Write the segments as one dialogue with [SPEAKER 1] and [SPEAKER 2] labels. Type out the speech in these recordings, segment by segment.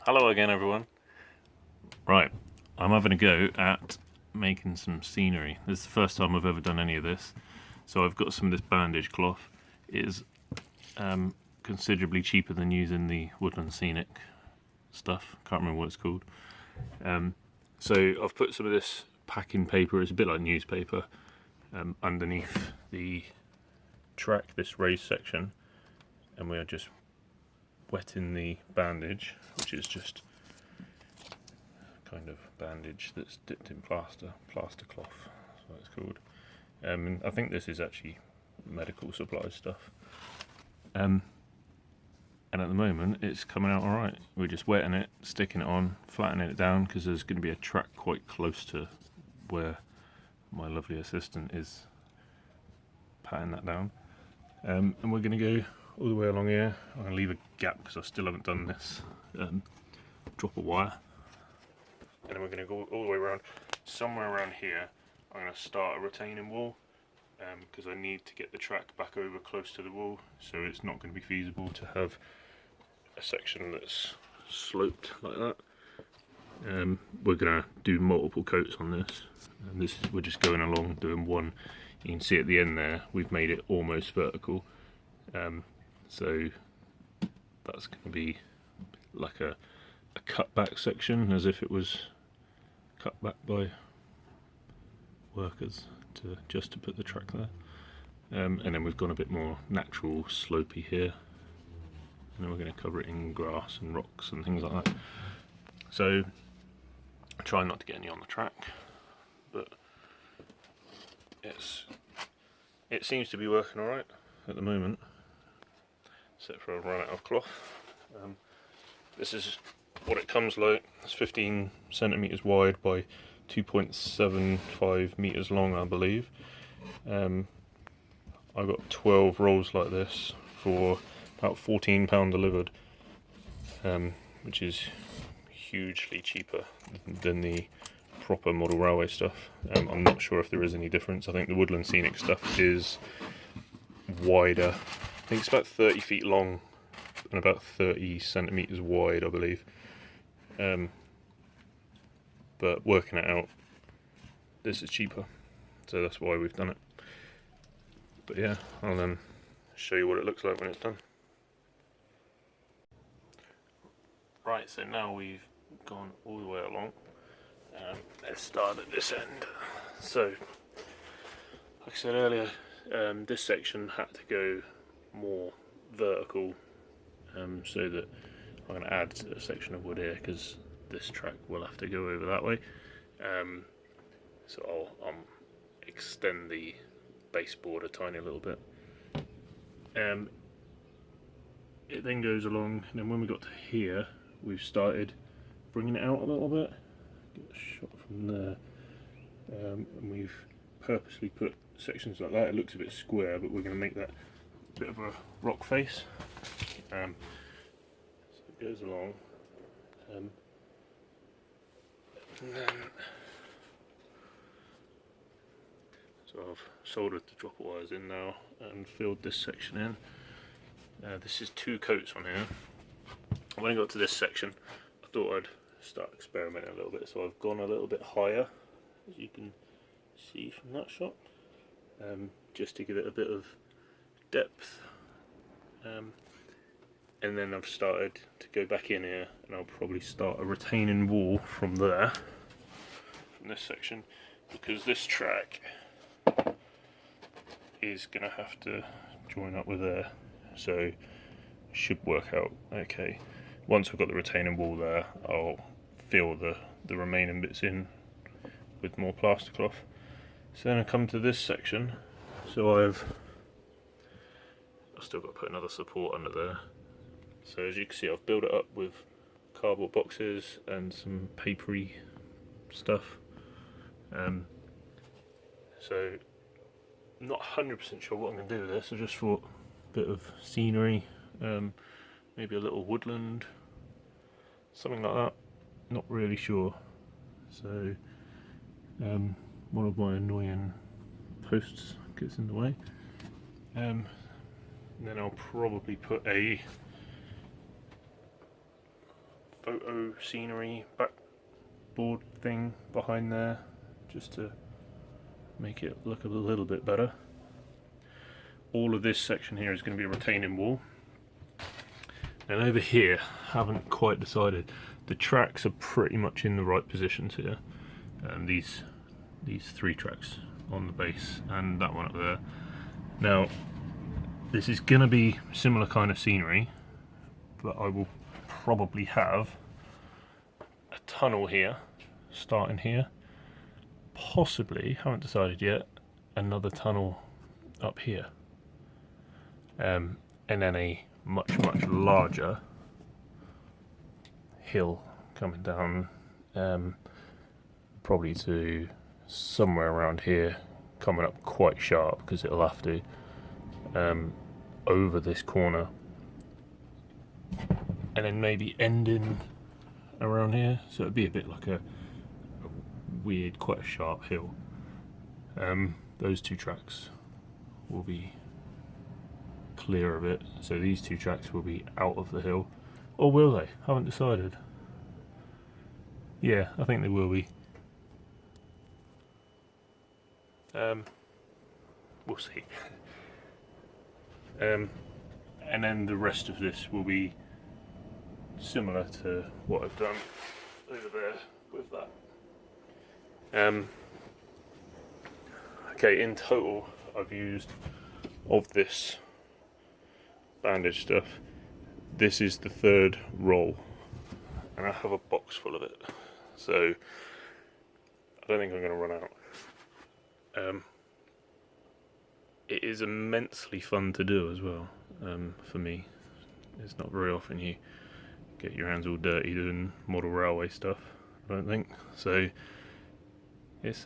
[SPEAKER 1] Hello again, everyone. Right, I'm having a go at making some scenery. This is the first time I've ever done any of this. So I've got some of this bandage cloth. It is considerably cheaper than using the Woodland Scenic stuff. Can't remember what it's called. So I've put some of this packing paper, it's a bit like newspaper, underneath the track, this raised section, and we are just wetting the bandage, which is just kind of bandage that's dipped in plaster cloth, that's what it's called. And I think this is actually medical supply stuff. And at the moment it's coming out alright. We're just wetting it, sticking it on, flattening it down, because there's going to be a track quite close to where my lovely assistant is patting that down. And we're going to go all the way along here. I'm going to leave a gap because I still haven't done this. Drop a wire, and then we're going to go all the way around. Somewhere around here I'm going to start a retaining wall, because I need to get the track back over close to the wall, so it's not going to be feasible to have a section that's sloped like that. We're going to do multiple coats on this, and this is, we're just going along doing one. You can see at the end there we've made it almost vertical, so that's going to be like a cut back section, as if it was cut back by workers just to put the track there. And then we've gone a bit more natural slopey here, and then we're going to cover it in grass and rocks and things like that. So I try not to get any on the track, but it seems to be working alright at the moment, except for I've run out of cloth. This is what it comes like. It's 15 centimeters wide by 2.75 meters long, I believe. I got 12 rolls like this for about £14 delivered, which is hugely cheaper than the proper model railway stuff. I'm not sure if there is any difference. I think the Woodland Scenic stuff is wider. I think it's about 30 feet long and about 30 centimeters wide, I believe. But working it out, this is cheaper, so that's why we've done it. But yeah, I'll show you what it looks like when it's done. Right, so now we've gone all the way along. Let's start at this end. So, like I said earlier, this section had to go more vertical, so that I'm going to add a section of wood here, because this track will have to go over that way. So I'll extend the baseboard a tiny little bit. It then goes along, and then when we got to here, we've started bringing it out a little bit. Get a shot from there. And we've purposely put sections like that. It looks a bit square, but we're going to make that a bit of a rock face. So it goes along. And then, so I've soldered the dropper wires in now and filled this section in. This is 2 coats on here. When I got to this section, I thought I'd start experimenting a little bit, so I've gone a little bit higher, as you can see from that shot, just to give it a bit of depth. And then I've started to go back in here, and I'll probably start a retaining wall from there, from this section, because this track is going to have to join up with there, so should work out okay. Once I've got the retaining wall there, I'll fill the remaining bits in with more plaster cloth. So then I come to this section, so I've still got to put another support under there. So as you can see, I've built it up with cardboard boxes and some papery stuff. So I'm not 100% sure what I'm going to do with this. I just thought a bit of scenery, maybe a little woodland, something like that. Not really sure. So one of my annoying posts gets in the way. And then I'll probably put a photo scenery backboard thing behind there, just to make it look a little bit better. All of this section here is going to be a retaining wall. And over here, haven't quite decided. The tracks are pretty much in the right positions here. These 3 tracks on the base and that one up there. Now, this is going to be similar kind of scenery, but I will probably have a tunnel here, starting here. Possibly, haven't decided yet, another tunnel up here. And then a much larger hill coming down, probably to somewhere around here, coming up quite sharp because it'll have to over this corner, and then maybe ending around here, so it'd be a bit like a weird, quite a sharp hill. Those 2 tracks will be clear of it, so these 2 tracks will be out of the hill, or will they? Haven't decided. Yeah, I think they will be. We'll see. And then the rest of this will be similar to what I've done over there with that. Okay, in total I've used, of this bandage stuff, this is the 3rd roll, and I have a box full of it, so I don't think I'm going to run out. It is immensely fun to do as well. For me, it's not very often you get your hands all dirty doing model railway stuff, I don't think, so it's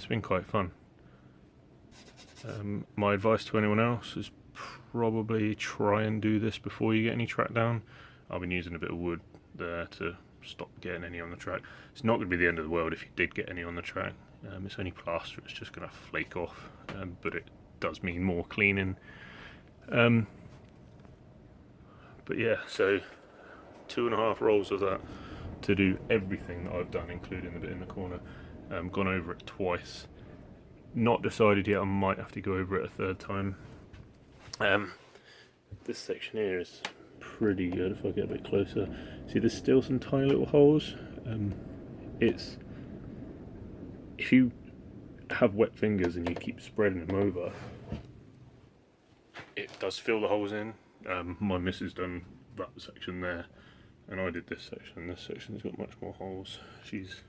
[SPEAKER 1] been quite fun. My advice to anyone else is probably try and do this before you get any track down. I've been using a bit of wood there to stop getting any on the track. It's not going to be the end of the world if you did get any on the track. It's only plaster, it's just going to flake off, but it does mean more cleaning. But yeah, so 2.5 rolls of that to do everything that I've done, including the bit in the corner. Gone over it twice. Not decided yet, I might have to go over it a 3rd time. This section here is pretty good if I get a bit closer. See, there's still some tiny little holes. If you have wet fingers and you keep spreading them over, it does fill the holes in. My missus done that section there, and I did this section. This section's got much more holes. She's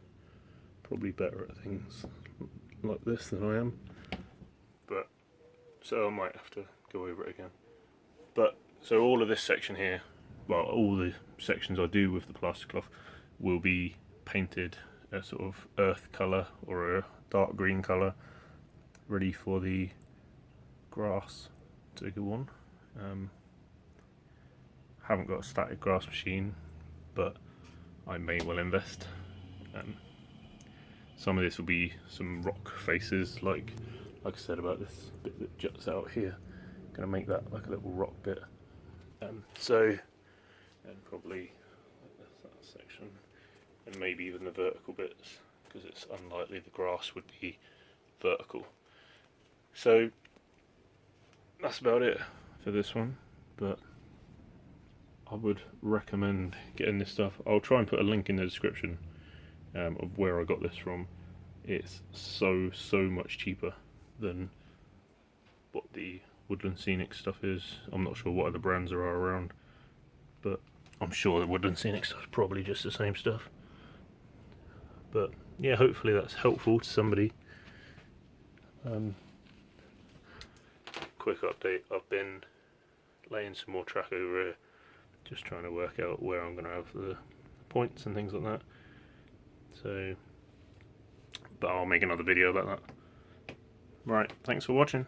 [SPEAKER 1] probably better at things like this than I am, but so I might have to go over it again. But so all of this section here, well, all the sections I do with the plaster cloth will be painted a sort of earth colour or a dark green colour, ready for the grass to go on. Haven't got a static grass machine, but I may well invest. Some of this will be some rock faces, like I said about this bit that juts out here. Going to make that like a little rock bit. And probably that section, and maybe even the vertical bits, because it's unlikely the grass would be vertical. So that's about it for this one, but I would recommend getting this stuff. I'll try and put a link in the description of where I got this from. It's so much cheaper than what the Woodland Scenic stuff is. I'm not sure what other brands there are around, but I'm sure the Woodland Scenic stuff is probably just the same stuff. But yeah, hopefully that's helpful to somebody. Quick update, I've been laying some more track over here, just trying to work out where I'm going to have the points and things like that. So, but I'll make another video about that. Right, thanks for watching.